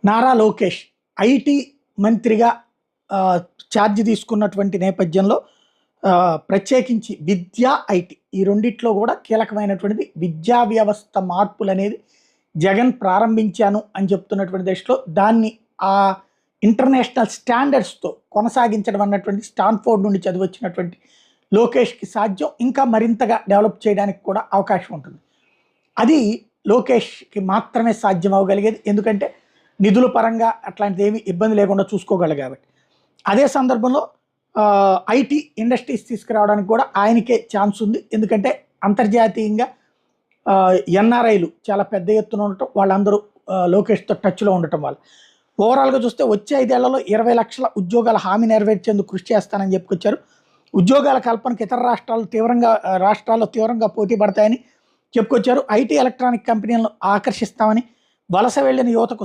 Nara Lokesh IT మంత్రిగా charge తీసుకున్నటువంటి నేపథ్యంలో ప్రత్యేకించి విద్యా, ఐటీ ఈ రెండిట్లో కూడా కీలకమైనటువంటిది విద్యా వ్యవస్థ మార్పులనేది జగన్ ప్రారంభించాను అని చెప్తున్నటువంటి దశలో దాన్ని ఆ ఇంటర్నేషనల్ స్టాండర్డ్స్‌తో కొనసాగించడం అన్నటువంటి స్టాన్ఫోర్డ్ నుండి చదివొచ్చినటువంటి లోకేష్‌కి సాధ్యం. ఇంకా మరింతగా డెవలప్ చేయడానికి కూడా అవకాశం ఉంటుంది. అది లోకేష్‌కి మాత్రమే సాధ్యం అవ్వగలిగేది. ఎందుకంటే నిధుల పరంగా అట్లాంటిదేమీ ఇబ్బంది లేకుండా చూసుకోగలరు కాబట్టి. అదే సందర్భంలో ఐటీ ఇండస్ట్రీస్ తీసుకురావడానికి కూడా ఆయనకే ఛాన్స్ ఉంది. ఎందుకంటే అంతర్జాతీయంగా ఎన్ఆర్ఐలు చాలా పెద్ద ఎత్తున ఉండటం, వాళ్ళందరూ లోకేష్‌తో టచ్‌లో ఉండటం వల్ల. ఓవరాల్‌గా చూస్తే వచ్చే 5 ఏళ్లలో 20 లక్షల ఉద్యోగాల హామీ నెరవేర్చేందుకు కృషి చేస్తానని చెప్పుకొచ్చారు. ఉద్యోగాల కల్పనకు ఇతర రాష్ట్రాల్లో తీవ్రంగా పోటీ పడతాయని చెప్పుకొచ్చారు. ఐటీ, ఎలక్ట్రానిక్ కంపెనీలను ఆకర్షిస్తామని, వలస వెళ్లిన యువతకు